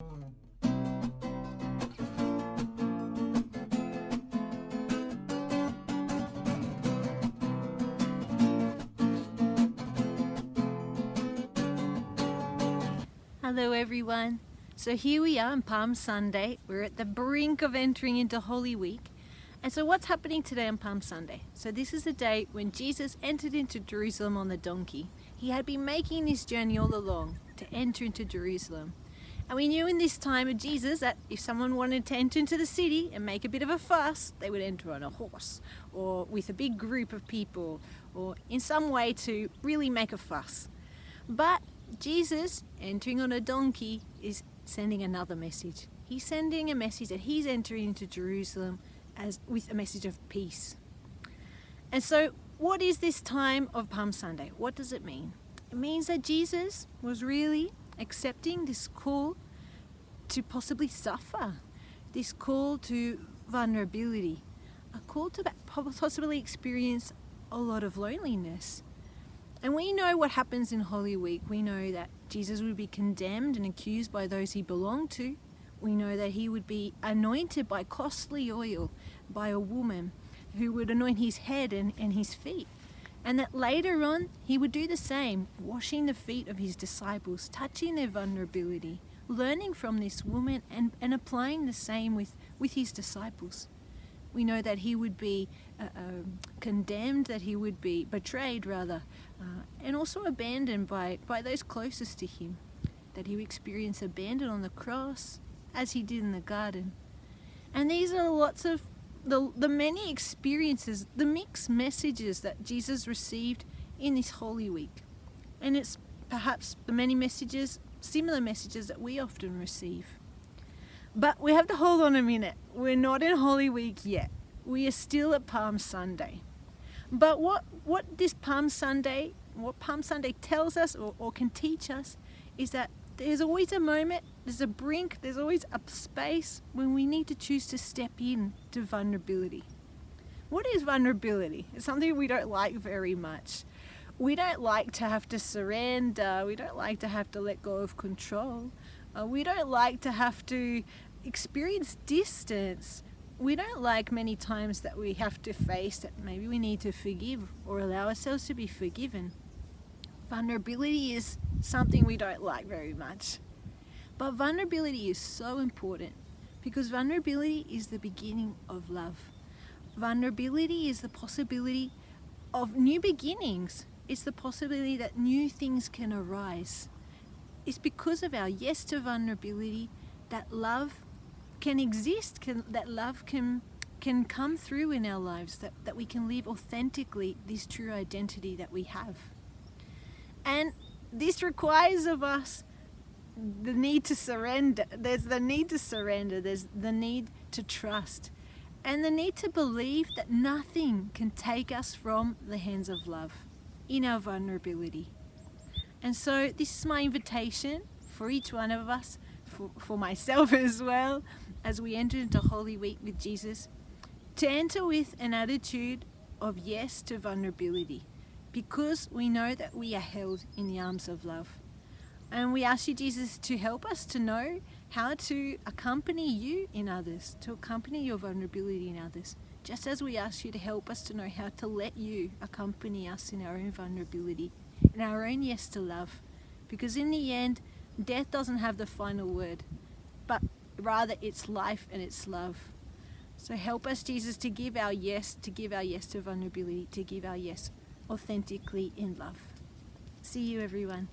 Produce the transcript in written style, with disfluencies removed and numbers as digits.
Hello everyone. So here we are on Palm Sunday. We're at the brink of entering into Holy Week. And so what's happening today on Palm Sunday? So this is the day when Jesus entered into Jerusalem on the donkey. He had been making this journey all along to enter into Jerusalem. And we knew in this time of Jesus that if someone wanted to enter into the city and make a bit of a fuss, they would enter on a horse or with a big group of people or in some way to really make a fuss. But Jesus entering on a donkey is sending another message. He's sending a message that he's entering into Jerusalem as with a message of peace. And so what is this time of Palm Sunday? What does it mean? It means that Jesus was really accepting this call to possibly suffer, this call to vulnerability, a call to possibly experience a lot of loneliness. And we know what happens in Holy Week. We know that Jesus would be condemned and accused by those he belonged to. We know that he would be anointed by costly oil by a woman who would anoint his head and his feet. And that later on he would do the same, washing the feet of his disciples, touching their vulnerability, learning from this woman and applying the same with his disciples. We know that he would be condemned, that he would be betrayed rather, and also abandoned by those closest to him, that he would experience abandon on the cross as he did in the garden. And these are lots of the many experiences, the mixed messages that Jesus received in this Holy Week. And it's perhaps the many messages, similar messages that we often receive. But we have to hold on a minute. We're not in Holy Week yet. We are still at Palm Sunday. But what Palm Sunday tells us or can teach us is that there's always a moment, there's a brink, there's always a space when we need to choose to step in to vulnerability. What is vulnerability? It's something we don't like very much. We don't like to have to surrender. We don't like to have to let go of control. We don't like to have to experience distance. We don't like many times that we have to face that maybe we need to forgive or allow ourselves to be forgiven. Vulnerability is something we don't like very much. But vulnerability is so important because vulnerability is the beginning of love. Vulnerability is the possibility of new beginnings. It's the possibility that new things can arise. It's because of our yes to vulnerability that love can exist, that love can come through in our lives, that we can live authentically this true identity that we have. And this requires of us the need to surrender. There's the need to surrender, there's the need to trust, and the need to believe that nothing can take us from the hands of love in our vulnerability. And so this is my invitation for each one of us, for myself as well, as we enter into Holy Week with Jesus, to enter with an attitude of yes to vulnerability, because we know that we are held in the arms of love. And we ask you, Jesus, to help us to know how to accompany you in others, to accompany your vulnerability in others, just as we ask you to help us to know how to let you accompany us in our own vulnerability, in our own yes to love. Because in the end, death doesn't have the final word, but rather it's life and it's love. So help us, Jesus, to give our yes to vulnerability, to give our yes authentically in love. See you, everyone.